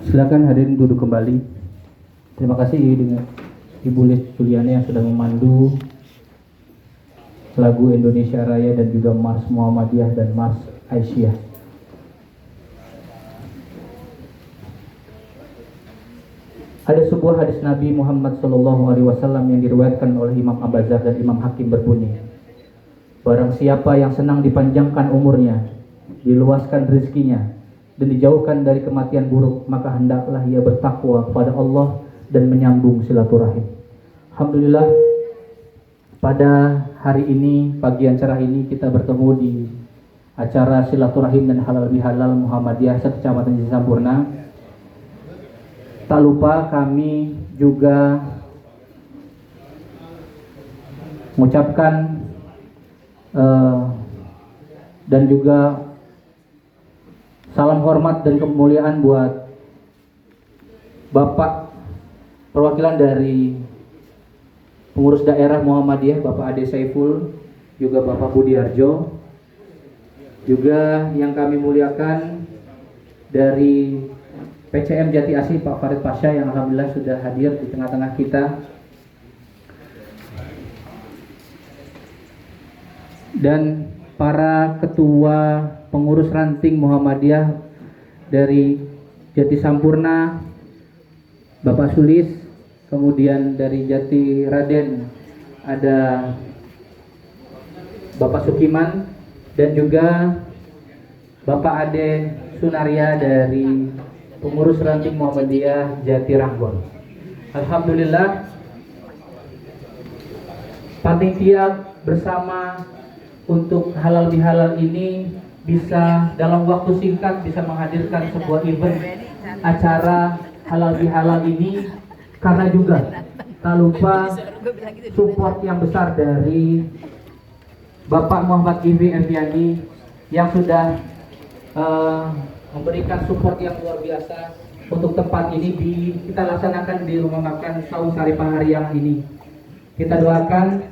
Silakan hadirin duduk kembali. Terima kasih dengan Ibu Lis Juliani yang sudah memandu lagu Indonesia Raya dan juga Mars Muhammadiyah dan Mars Aisyah. Ada sebuah hadis Nabi Muhammad SAW yang diriwayatkan oleh Imam Abazar dan Imam Hakim berbunyi, barang siapa yang senang dipanjangkan umurnya, diluaskan rezekinya, dan dijauhkan dari kematian buruk, maka hendaklah ia bertakwa kepada Allah dan menyambung silaturahim. Alhamdulillah, pada hari ini, pagi yang cerah ini, kita bertemu di acara silaturahim dan halal bihalal Muhammadiyah Kecamatan Jati Sampurna. Tak lupa kami juga mengucapkan dan juga salam hormat dan kemuliaan buat Bapak perwakilan dari pengurus daerah Muhammadiyah, Bapak Ade Saiful, juga Bapak Budiarjo, juga yang kami muliakan dari PCM Jati Asih Pak Farid Pasha yang alhamdulillah sudah hadir di tengah-tengah kita, dan para ketua pengurus ranting Muhammadiyah dari Jati Sampurna, Bapak Sulis, kemudian dari Jati Raden ada Bapak Sukiman, dan juga Bapak Ade Sunaria dari pengurus ranting Muhammadiyah Jati Ranggon. Alhamdulillah, panitia bersama untuk halal bihalal ini bisa dalam waktu singkat bisa menghadirkan sebuah event acara halal bihalal ini, karena juga tak lupa support yang besar dari Bapak Muhammad Iwi Enviani yang sudah memberikan support yang luar biasa untuk tempat ini kita laksanakan di rumah makan Saung Sari Pahariangan ini. Kita doakan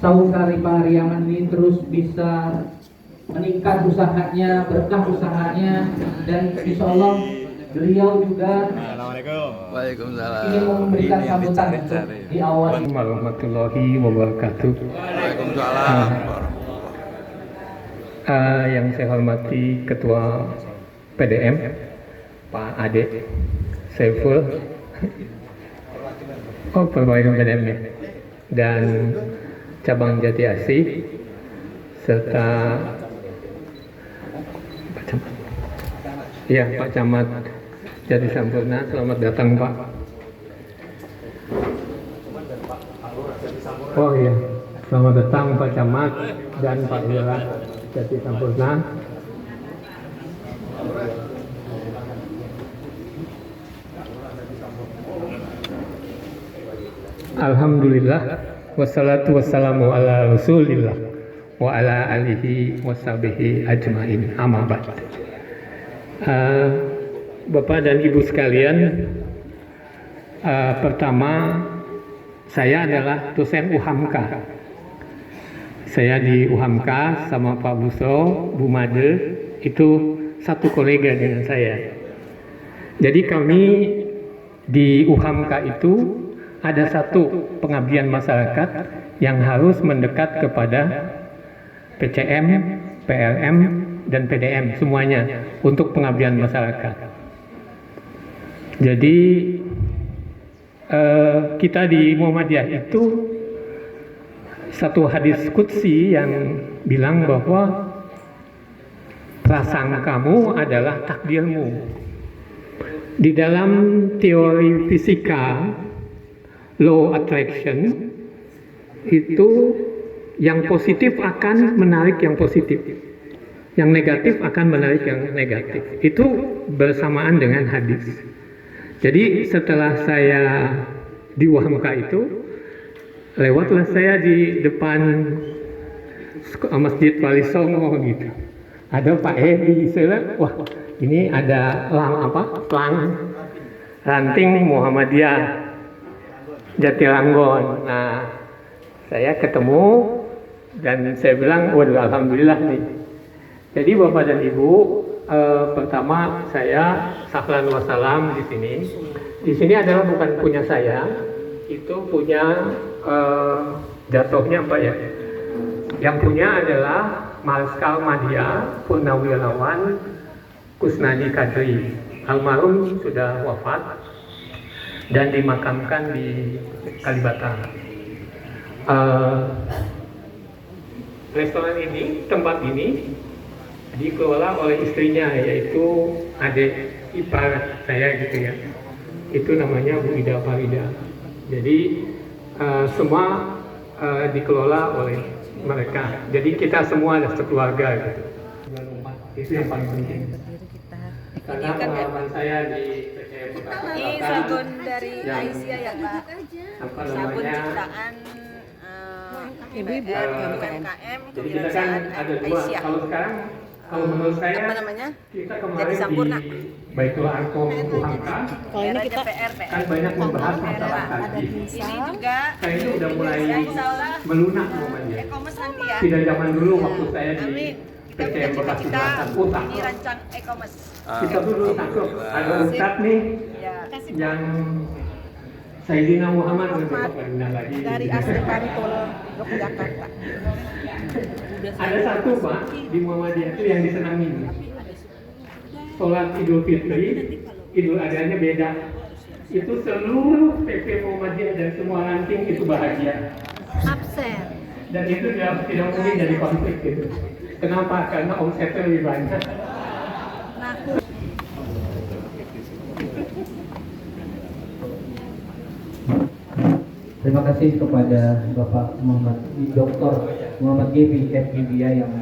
Saung Sari Pahariangan ini terus bisa meningkat usahanya, berkah usahanya, dan insya Allah beliau juga ingin memberikan sambutan di awal. Warahmatullahi wabarakatuh. Waalaikumsalam. Yang saya hormati Ketua PDM Pak Ade Saiful, perwakilan PDM ya, dan cabang Jati Asih, serta Pak Camat Jati Sampurna. Selamat datang Pak. Oh iya, selamat datang Pak Camat dan Pak Lurah Jati Sampurna. Alhamdulillah, wassalatu wassalamu ala rasulillah wa ala alihi washabihi ajmain, amma ba'd. Bapak dan Ibu sekalian, pertama, saya adalah dosen UHAMKA. Saya di UHAMKA sama Pak Buso, Bu Made, itu satu kolega dengan saya. Jadi kami di UHAMKA itu ada satu pengabdian masyarakat yang harus mendekat kepada PCM, PLM, dan PDM semuanya untuk pengabdian masyarakat. Jadi kita di Muhammadiyah itu satu hadis qudsi yang bilang bahwa prasangkamu adalah takdirmu. Di dalam teori fisika, law attraction, itu yang positif akan menarik yang positif, yang negatif akan menarik yang negatif. Itu bersamaan dengan hadis. Jadi setelah saya di UHAMKA itu, lewatlah saya di depan Masjid Wali Songo gitu. Ada Pak Edi, saya bilang, wah ini ada pelang ranting Muhammadiyah Jati Ranggon. Nah, saya ketemu dan saya bilang, waduh alhamdulillah nih. Jadi Bapak dan Ibu, Pertama saya Sahlan Wassalam di sini. Di sini adalah bukan punya saya, itu punya jatuhnya apa ya? Yang punya adalah Marskal Madya Purnawirawan Kusnadi Kadri. Almarhum sudah wafat dan dimakamkan di Kalibata. Restoran ini, tempat ini dikelola oleh istrinya, yaitu adik ipar saya gitu ya. Itu namanya Bu Ida Farida. Jadi semua dikelola oleh mereka. Jadi kita semua ada sekeluarga gitu. Itu yang paling penting. Karena pengalaman saya di PCM Ini sabun dari Aisyah ya Pak. apa Sabun namanya? ciptaan Ibu-ibu UMKM Jadi kita kan ada dua. Aisyah. Kalau sekarang, kalau menurut saya, Apa namanya? kita Jadi kemarin Sampurna. di Baitul Arkom Hamka Kalau ini kita PR. kan banyak membahas masalah tadi. Ini juga Kayaknya udah mulai ya, insya Allah melunak momennya. e-commerce nanti ya. Tidak zaman dulu waktu saya di Amin. Kita PCM punya Bekasi cita-cita Selatan. ini rancang e-commerce. Kita dulu takut ada Ustadz nih Ya. yang Sayyidina Muhammad lebih terkenal lagi. dari asli Bantul, Yogyakarta. Ada satu Pak di Muhammadiyah itu yang disenangi. Sholat Idul Fitri, Idul Adhanya beda. Itu seluruh PP Muhammadiyah dan semua ranting itu bahagia. Absen. Dan itu tidak mungkin jadi konflik gitu. Kenapa? Karena omsetnya lebih banyak. Terima kasih kepada Bapak Muhammad Dr. Muhammad Gibi FGBI yang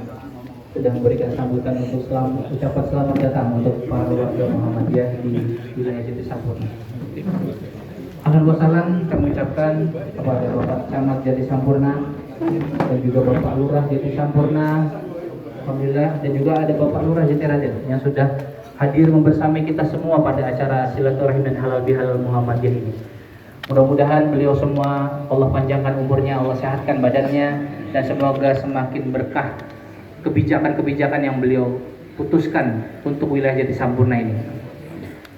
sudah memberikan sambutan untuk ucapan selamat datang untuk para warga Muhammadiyah di wilayah Jati Sampurna. Ahlan wa sahlan kami ucapkan kepada Bapak Camat Jati Sampurna dan juga Bapak Lurah Jati Sampurna, alhamdulillah, dan juga ada Bapak Lurah Jati Raden yang sudah hadir membersamai kita semua pada acara silaturahim dan halal bihalal Muhammadiyah ini. Mudah-mudahan beliau semua Allah panjangkan umurnya, Allah sehatkan badannya, dan semoga semakin berkah kebijakan-kebijakan yang beliau putuskan untuk wilayah Jati Sampurna ini.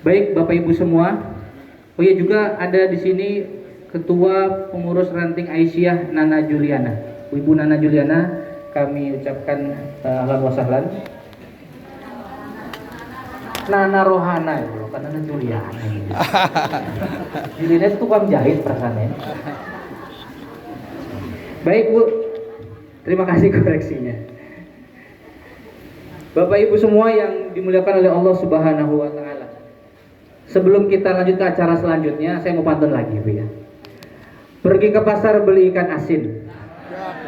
Baik Bapak Ibu semua, oh iya juga ada di sini Ketua Pengurus Ranting Aisyah Nana Juliana. Ibu Nana Juliana, kami ucapkan ahlan wa sahlan. Nana Rohana itu, bukan Nana Juliana. Juliana itu tukang jahit perasaannya. Baik Bu, terima kasih koreksinya. Bapak Ibu semua yang dimuliakan oleh Allah Subhanahu wa Ta'ala. Sebelum kita lanjut ke acara selanjutnya, saya mau pantun lagi Bu ya. Pergi ke pasar beli ikan asin,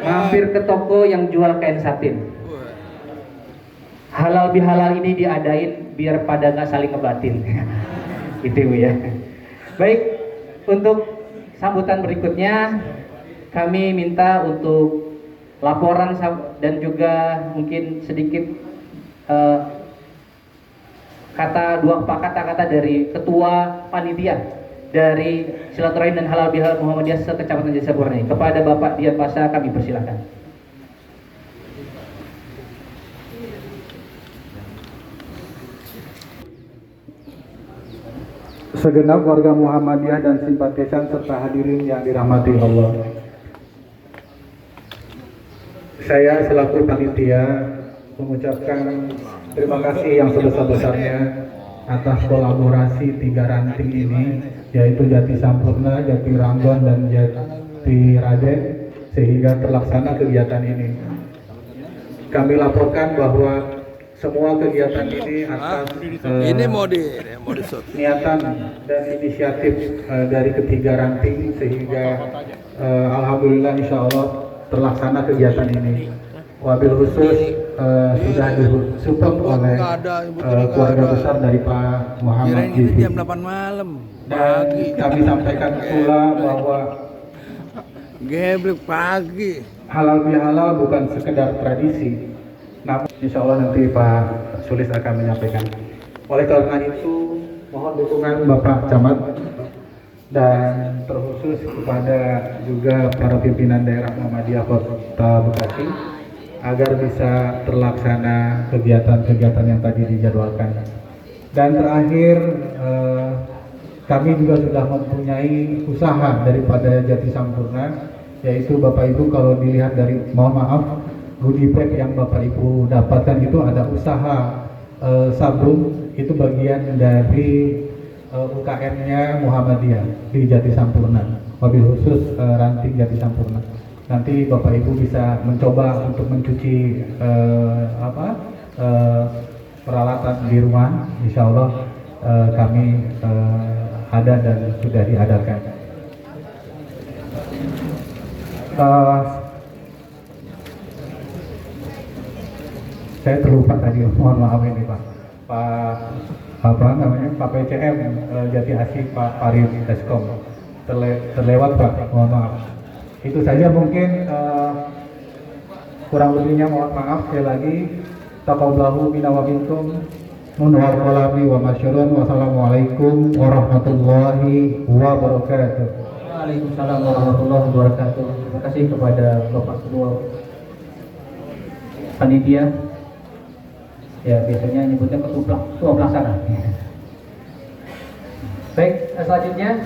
mampir ke toko yang jual kain satin. Halal bihalal ini diadain biar pada nggak saling ngebatin. Itu Bu ya. Baik, untuk sambutan berikutnya kami minta untuk laporan dan juga mungkin sedikit dua kata-kata dari Ketua Panitia dari Silaturahim dan Halal Bihalal Muhammadiyah se-Kecamatan Jati Sampurna ini. Kepada Bapak Dian Pasha kami persilakan. Segenap warga Muhammadiyah dan simpatisan serta hadirin yang dirahmati Allah. Saya selaku panitia mengucapkan terima kasih yang sebesar-besarnya atas kolaborasi 3 ranting ini, yaitu Jati Sampurna, Jati Ranggon, dan Jati Raden, sehingga terlaksana kegiatan ini. Kami laporkan bahwa semua kegiatan ini atas niatan dan inisiatif dari ketiga ranting, sehingga alhamdulillah insya Allah terlaksana kegiatan ini. Wabil khusus sudah disupport oleh keluarga besar dari Pak Muhammad Gibi. Jam 8 malam. Dan kami sampaikan pula bahwa Geblek pagi. halal bihalal bukan sekedar tradisi, namun insya Allah nanti Pak Sulis akan menyampaikan. Oleh karena itu, mohon dukungan Bapak Camat dan terkhusus kepada juga para pimpinan daerah Muhammadiyah Kota Bekasi agar bisa terlaksana kegiatan-kegiatan yang tadi dijadwalkan. Dan terakhir, kami juga sudah mempunyai usaha daripada Jati Sampurna, yaitu Bapak Ibu kalau dilihat dari, mohon maaf, goodie bag yang Bapak Ibu dapatkan itu ada usaha sabun, itu bagian dari UKM-nya Muhammadiyah di Jati Sampurna, mobil khusus ranting Jati Sampurna. Nanti Bapak Ibu bisa mencoba untuk mencuci peralatan di rumah, insya Allah kami ada dan sudah diadakan. Saya terlupa tadi, mohon maaf ini Pak. Pak PCM Jati Asih, Pak Farid Eskom terlewat Pak, mohon maaf. Itu saja mungkin, kurang lebihnya mohon maaf sekali lagi. Taqabbalallahu minna wa minkum. Wassalamualaikum warahmatullahi wabarakatuh. Waalaikumsalam warahmatullahi wabarakatuh. Terima kasih kepada Bapak Ketua Panitia. Ya, biasanya nyebutnya ketua pelaksana. Baik, selanjutnya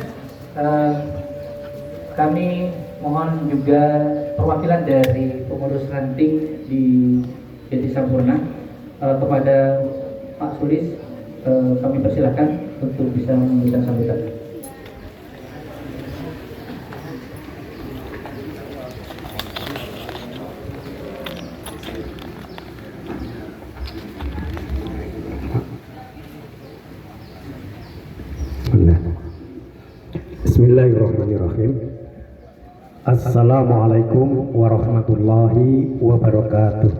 kami mohon juga perwakilan dari pengurus ranting di Jati Sampurna kepada Pak Sulis, kami persilahkan untuk bisa memberikan sambutan. Bismillahirrahmanirrahim. Assalamualaikum warahmatullahi wabarakatuh.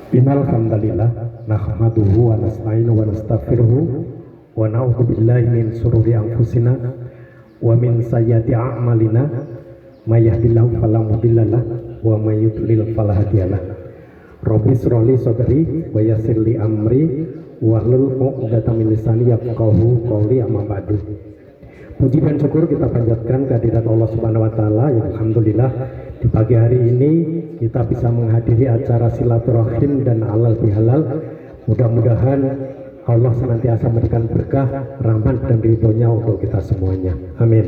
Innal hamdalillah nahmaduhu wa nasta'inu wa nastaghfiruhu wa na'udzu billahi min shururi anfusina wa min sayyiati a'malina may yahdihillahu fala mudhillalah wa may yudlil fala hadiyalah. Rabbi shrah li sadri wa yassir li amri wahlul 'uqdatam min lisani yafqahu qawli, amma ba'du. Puji dan syukur kita panjatkan kehadirat Allah Subhanahu wa taala yang alhamdulillah di pagi hari ini kita bisa menghadiri acara silaturahim dan halal bihalal. Mudah-mudahan Allah senantiasa memberikan berkah, rahmat dan ridhonya untuk kita semuanya. Amin.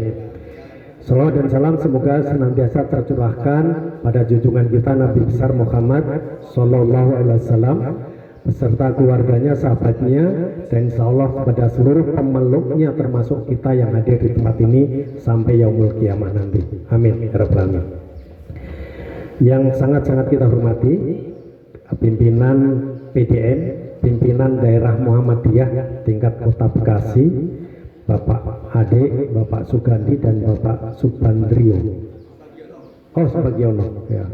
Salawat dan salam semoga senantiasa tercurahkan pada junjungan kita Nabi besar Muhammad Sallallahu Alaihi Wasallam beserta keluarganya, sahabatnya, dan insya Allah kepada seluruh pemeluknya termasuk kita yang hadir di tempat ini sampai yaumul kiamah nanti. Amin ya rabbal alamin. Yang sangat-sangat kita hormati pimpinan PDN, pimpinan daerah Muhammadiyah tingkat Kota Bekasi, Bapak Ade, Bapak Sugandi dan Bapak Subandrio. Oh, Subagiono ya.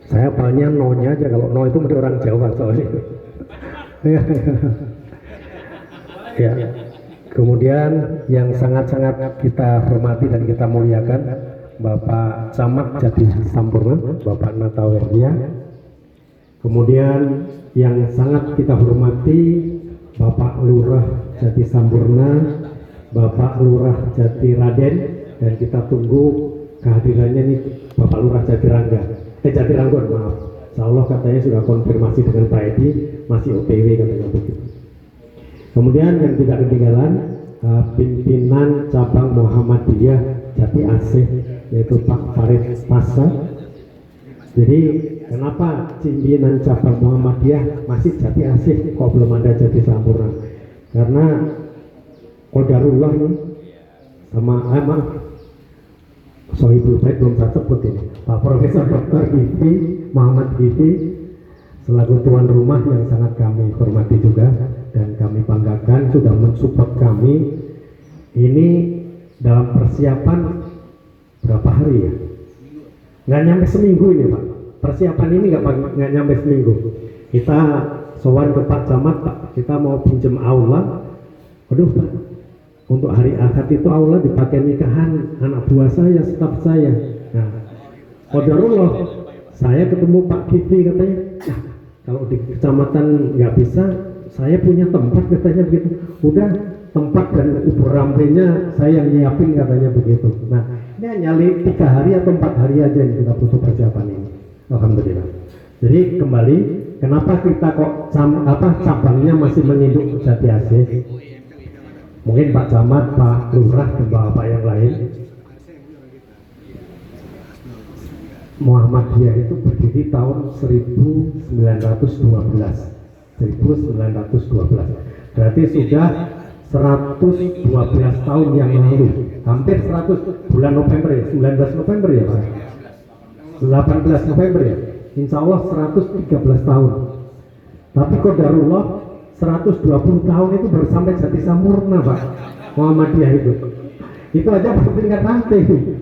Saya apalnya no-nya aja, kalau no itu mesti orang Jawa soalnya. Ya. Kemudian yang sangat-sangat kita hormati dan kita muliakan Bapak Camat Jati Sampurna, Bapak Natawerdia. Kemudian yang sangat kita hormati Bapak Lurah Jati Sampurna, Bapak Lurah Jati Raden, dan kita tunggu kehadirannya nih Bapak Lurah Jati Rangga. Jati Ranggon, maaf. Insya Allah katanya sudah konfirmasi dengan Pak Edi, masih OTW katanya begitu. Kemudian yang tidak ketinggalan pimpinan cabang Muhammadiyah Jati Asih, yaitu Pak Farid Masa. Jadi kenapa pimpinan cabang Muhammadiyah masih Jati Asih, kok belum ada Jati Sampurna? Karena qadarullah ini sama Sohibul Bait belum saya sebut ini, Pak Profesor Dr. Givi Muhammad Givi selaku tuan rumah yang sangat kami hormati juga dan kami banggakan sudah mensupport kami ini dalam persiapan berapa hari ya? Nggak nyampe seminggu ini Pak, persiapan ini nggak nyampe seminggu. Kita sowan ke Pak Camat, Pak, kita mau pinjam aula. Aduh Pak, untuk hari Ahad itu aula dipakai nikahan anak buah saya, staf saya. Nah, qadarullah, saya ketemu Pak Givi katanya, nah, kalau di kecamatan nggak bisa, saya punya tempat katanya begitu. Udah, tempat dan ubur rampenya saya yang nyiapin katanya begitu. Nah, Ini hanya 3 hari atau 4 hari aja yang kita butuh persiapan ini. Alhamdulillah. Jadi kembali, kenapa kita kok cabangnya masih menginduk Jati Asih? Mungkin Pak Camat, Pak Lurah, dan Bapak yang lain. Muhammadiyah itu berdiri tahun 1912. 1912. Berarti sudah 112 tahun yang lalu, hampir 100 bulan November ya, 19 November ya Pak, 18 November ya, insya Allah 113 tahun. Tapi qadarullah 120 tahun itu baru sampai Jati Sampurna Pak, Muhammadiyah itu aja tingkat ranting.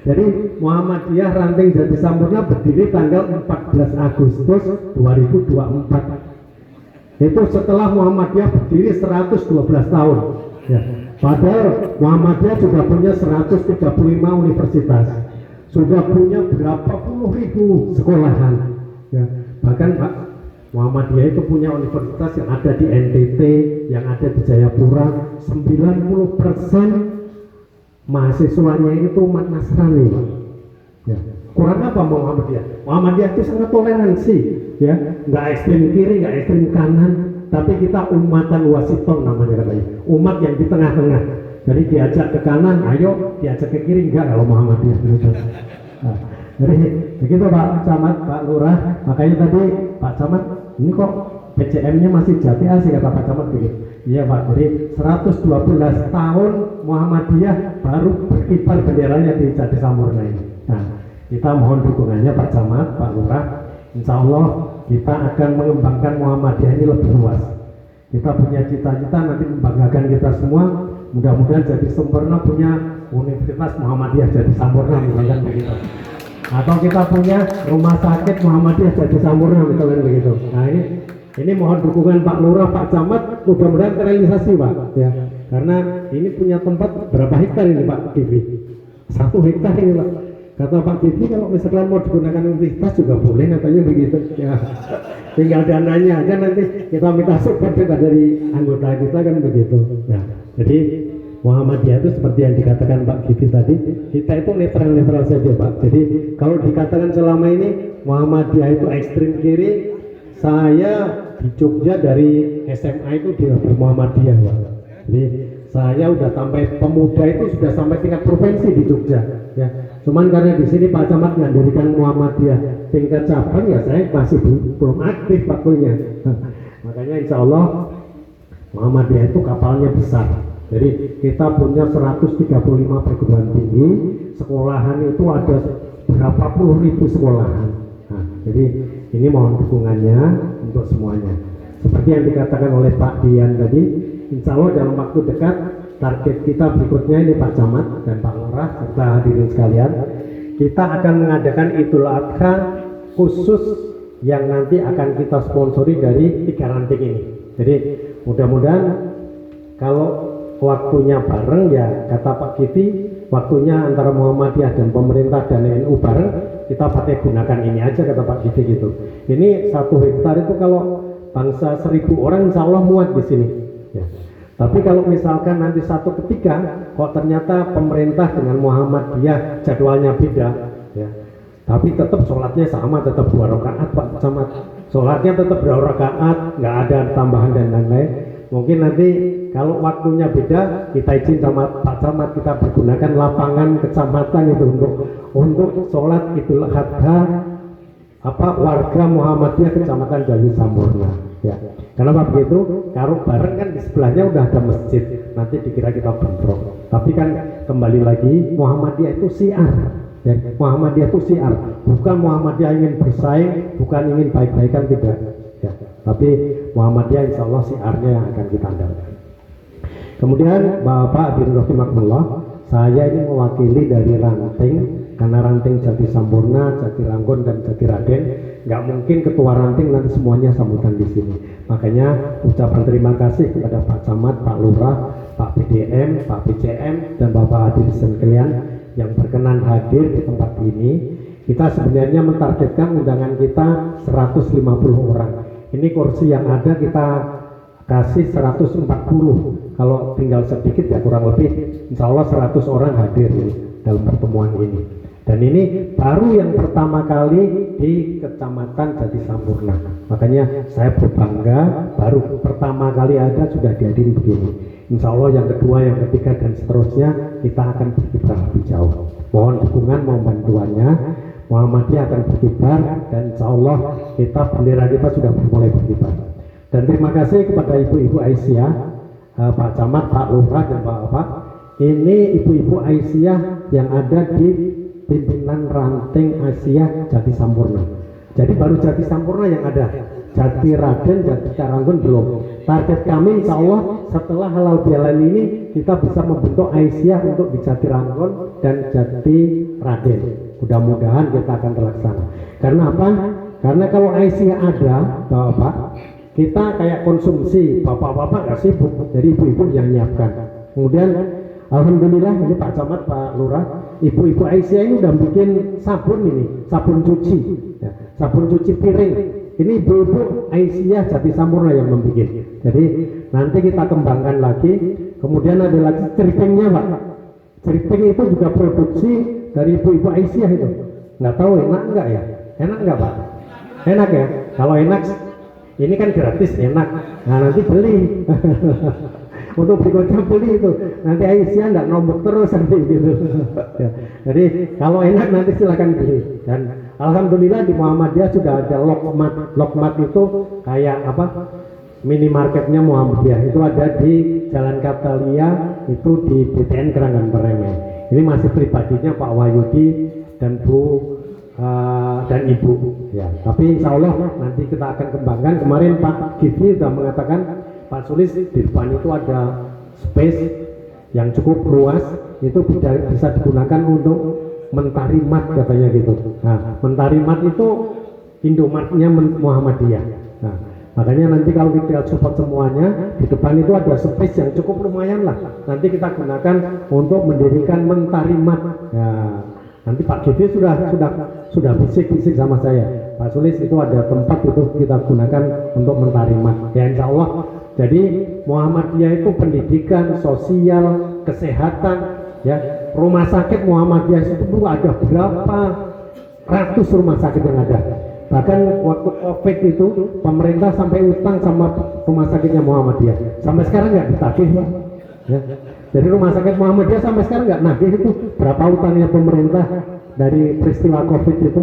Jadi Muhammadiyah ranting Jati Sampurna berdiri tanggal 14 Agustus 2024. Itu setelah Muhammadiyah berdiri 112 tahun ya. Padahal Muhammadiyah sudah punya 135 universitas, sudah punya berapa puluh ribu sekolahan ya. Bahkan Pak, Muhammadiyah itu punya universitas yang ada di NTT, yang ada di Jayapura. 90% mahasiswanya itu umat Nasrani Pak ya. Kurang apa Muhammadiyah? Muhammadiyah itu sangat toleransi ya, nggak ekstrem kiri, nggak ekstrem kanan, tapi kita umatan wasiton namanya katanya, umat yang di tengah-tengah. Jadi diajak ke kanan, ayo, diajak ke kiri, enggak kalau Muhammadiyah gitu. Nah, jadi begitu Pak Camat, Pak Lurah. Makanya tadi Pak Camat, ini kok PCM-nya masih Jati Asih kata Pak Camat begitu. Iya Pak, jadi 112 tahun Muhammadiyah baru berkibar benderanya di Jati Sampurna ini. Nah, kita mohon dukungannya Pak Camat, Pak Lurah. Insya Allah kita akan mengembangkan Muhammadiyah ini lebih luas. Kita punya cita-cita nanti membanggakan kita semua. Mudah-mudahan Jati Sampurna punya Universitas Muhammadiyah Jati Sampurna misalkan begitu. Atau kita punya rumah sakit Muhammadiyah Jati Sampurna misalkan begitu. Nah ini mohon dukungan Pak Lurah, Pak Camat, mudah-mudahan terrealisasi Pak ya. Karena ini punya tempat berapa hektar ini Pak Kivi? 1 hektar ini Pak. Kata Pak Kivi kalau misalkan mau digunakan universitas juga boleh katanya begitu ya. Tinggal dananya aja nanti kita minta support juga dari anggota kita kan begitu. Nah, jadi Muhammadiyah itu seperti yang dikatakan Pak Kivi tadi, kita itu netral-netral saja Pak. Jadi kalau dikatakan selama ini Muhammadiyah itu ekstrim kiri, saya di Jogja dari SMA itu di Muhammadiyah Pak. Jadi saya udah sampai pemuda itu sudah sampai tingkat provinsi di Jogja ya. Cuman karena di sini Pak Camat mendirikan Muhammadiyah tingkat cabang ya, saya masih belum aktif waktunya. Makanya insya Allah Muhammadiyah itu kapalnya besar. Jadi kita punya 135 perguruan tinggi, sekolahan itu ada berapa puluh ribu sekolahan. Nah, jadi ini mohon dukungannya untuk semuanya. Seperti yang dikatakan oleh Pak Dian tadi, insya Allah dalam waktu dekat target kita berikutnya ini Pak Camat dan Pak Lurah serta hadirin sekalian, kita akan mengadakan Idul Adha khusus yang nanti akan kita sponsori dari 3 ranting ini. Jadi mudah-mudahan kalau waktunya bareng ya, kata Pak Kivi, waktunya antara Muhammadiyah dan pemerintah dan NU bareng, kita pakai gunakan ini aja kata Pak Kivi gitu. Ini 1 hektar itu kalau bangsa 1000 orang insya Allah muat di sini ya. Tapi kalau misalkan nanti satu ketika kok ternyata pemerintah dengan Muhammadiyah jadwalnya beda ya, tapi tetap sholatnya sama, tetap 2 rakaat Pak Camat, sholatnya tetap 2 rakaat, nggak ada tambahan dan lain-lain. Mungkin nanti kalau waktunya beda, kita izin sama Pak Camat, kita pergunakan lapangan kecamatan itu untuk sholat Idul Adha warga Muhammadiyah Kecamatan Jati Sampurna ya. Kenapa begitu? Kalau bareng kan di sebelahnya udah ada masjid, nanti dikira kita bentrok. Tapi kan kembali lagi Muhammadiyah itu syiar ya. Muhammadiyah itu syiar, bukan Muhammadiyah ingin bersaing, bukan ingin baik-baikan, tidak ya. Tapi Muhammadiyah insya Allah syiarnya yang akan kita andalkan. Kemudian Bapak Hadirin rahimakumullah, saya ini mewakili dari ranting, karena ranting Jati Sampurna, Jati Ranggon dan Jati Raden, nggak mungkin ketua ranting nanti semuanya sambutan di sini. Makanya ucapan terima kasih kepada Pak Camat, Pak Lurah, Pak PDM, Pak PCM dan Bapak hadirin sekalian yang berkenan hadir di tempat ini. Kita sebenarnya mentargetkan undangan kita 150 orang. Ini kursi yang ada kita kasih 140. Kalau tinggal sedikit ya kurang lebih insya Allah 100 orang hadir. dalam pertemuan ini. Dan ini baru yang pertama kali di Kecamatan Jatisampurna. Makanya saya berbangga baru pertama kali ada sudah dihadiri begini. Insya Allah yang kedua, yang ketiga dan seterusnya kita akan berkibar lebih jauh. Mohon dukungan, mohon bantuannya. Muhammadiyah akan berkibar dan insya Allah kita bendera kita sudah mulai berkibar. Dan terima kasih kepada Ibu-Ibu Aisyah, Pak Camat, Pak Lurah dan Pak Bapak. Ini Ibu-Ibu Aisyah yang ada di pimpinan ranting Aisyah Jatisampurna. Jadi baru Jatisampurna yang ada, Jati Raden, Jati Karanggun belum. Target kami insya Allah setelah halal bihalal ini kita bisa membentuk Aisyah untuk di Jati Ranggon dan Jati Raden. Mudah-mudahan kita akan terlaksana. Karena apa? Karena kalau Aisyah ada, Bapak, kita kayak konsumsi, bapak-bapak nggak sibuk, jadi ibu-ibu yang nyiapkan. Kemudian alhamdulillah ini Pak Camat, Pak Lurah, ibu-ibu Aisyah ini udah bikin sabun ini, sabun cuci, ya, sabun cuci piring. Ini ibu-ibu Aisyah Jatisampurna yang membuat. Jadi nanti kita kembangkan lagi. Kemudian ada lagi ceripengnya, Pak. Ceripeng itu juga produksi dari ibu-ibu Aisyah itu. Nggak tahu enak nggak ya? Enak nggak, Pak? Enak ya? Kalau enak, ini kan gratis, enak. Nah nanti beli. Untuk berikutnya beli itu. Nanti Aisyah nggak nombok terus nanti gitu. Ya. Jadi kalau enak nanti silakan beli. Dan alhamdulillah di Muhammadiyah sudah ada Lokmat. Lokmat itu kayak apa? Minimarketnya Muhammadiyah. Itu ada di Jalan Katalia, itu di BTN Keranggan Peremeh. Ini masih pribadinya Pak Wahyudi dan Bu dan Ibu. Ya. Tapi insya Allah nanti kita akan kembangkan. Kemarin Pak Gifli sudah mengatakan, Pak Sulis, di depan itu ada space yang cukup luas, itu bisa digunakan untuk Mentari Mat katanya gitu. Nah, Mentari Mat itu Indomartnya Muhammadiyah. Nah, makanya nanti kalau kita support semuanya, di depan itu ada space yang cukup lumayan lah. Nanti kita gunakan untuk mendirikan Mentari Mat. Ya, nanti Pak Gede sudah bisik-bisik sama saya. Pak Sulis itu ada tempat itu kita gunakan untuk Mentari Mat. Ya insya Allah. Jadi Muhammadiyah itu pendidikan, sosial, kesehatan, ya. Rumah sakit Muhammadiyah itu ada berapa ratus rumah sakit yang ada. Bahkan waktu COVID itu pemerintah sampai utang sama rumah sakitnya Muhammadiyah. Sampai sekarang nggak ditagih, Pak. Ya. Jadi rumah sakit Muhammadiyah sampai sekarang nggak nagih itu berapa utangnya pemerintah dari peristiwa COVID itu.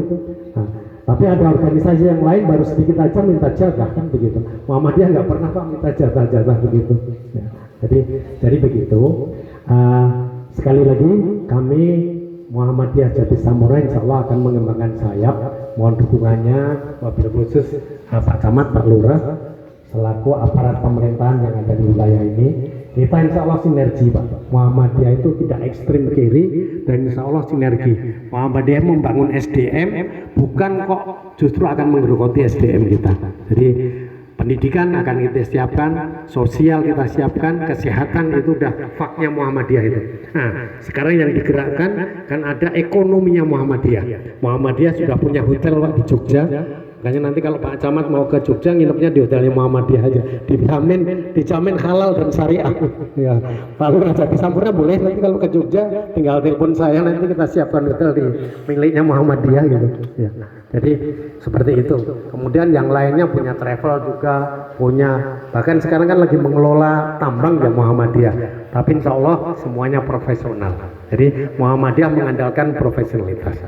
Nah, tapi ada organisasi yang lain baru sedikit aja minta jatah kan begitu. Muhammadiyah nggak pernah Pak minta jatah begitu. Ya. Jadi begitu. Sekali lagi kami Muhammadiyah Jatisampurna insya Allah akan mengembangkan sayap. Mohon dukungannya wabil khusus Pak Camat, Pak Lurah selaku aparat pemerintahan yang ada di wilayah ini. Kita insya Allah sinergi, Pak. Muhammadiyah itu tidak ekstrim kiri dan insya Allah sinergi. Muhammadiyah membangun SDM bukan kok justru akan menggerogoti SDM kita. Jadi pendidikan akan kita siapkan, sosial kita siapkan, kesehatan itu udah faknya Muhammadiyah itu. Nah, sekarang yang digerakkan kan ada ekonominya Muhammadiyah. Muhammadiyah sudah punya hotel Pak di Jogja. Makanya nanti kalau Pak Camat mau ke Jogja nginepnya di hotelnya Muhammadiyah aja. Dijamin halal dan syariah. Ya, Pak Lurah Jatisampurna boleh nanti kalau ke Jogja tinggal telepon saya nanti kita siapkan hotel di miliknya Muhammadiyah gitu. Ya. Jadi seperti itu. Kemudian yang lainnya punya travel juga, punya bahkan sekarang kan lagi mengelola tambang ya Muhammadiyah. Tapi insya Allah semuanya profesional. Jadi Muhammadiyah mengandalkan profesionalitas.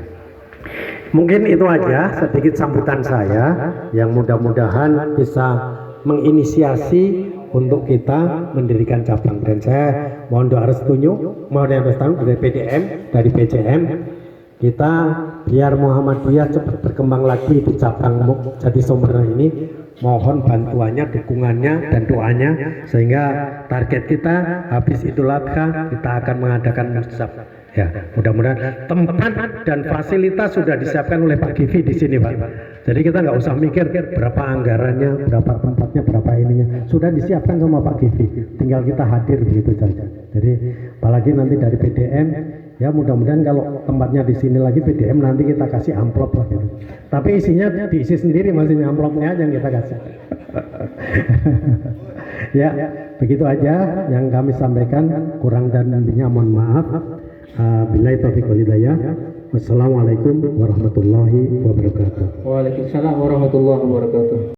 Mungkin itu aja sedikit sambutan saya yang mudah-mudahan bisa menginisiasi untuk kita mendirikan cabang. Dan saya mohon doa restunya, mohon doa restu dari PDM, dari PCM, kita biar Muhammadiyah cepat berkembang lagi di cabang Jatisampurna ini. Mohon bantuannya, dukungannya dan doanya sehingga target kita habis Idul Adha kita akan mengadakan musab. Ya, mudah-mudahan tempat dan fasilitas sudah disiapkan oleh Pak Givi di sini, Pak. Jadi kita nggak usah mikir berapa anggarannya, berapa tempatnya, berapa ininya. Sudah disiapkan sama Pak Givi. Tinggal kita hadir begitu saja. Jadi apalagi nanti dari PDM, ya mudah-mudahan kalau tempatnya di sini lagi PDM nanti kita kasih amplop lah gitu. Tapi isinya diisi sendiri, masih amplopnya aja yang kita kasih. Ya, begitu aja yang kami sampaikan. Kurang dan lebihnya mohon maaf. Billahi taufiq wal hidayah. Wassalamualaikum warahmatullahi wabarakatuh. Waalaikumsalam warahmatullahi wabarakatuh.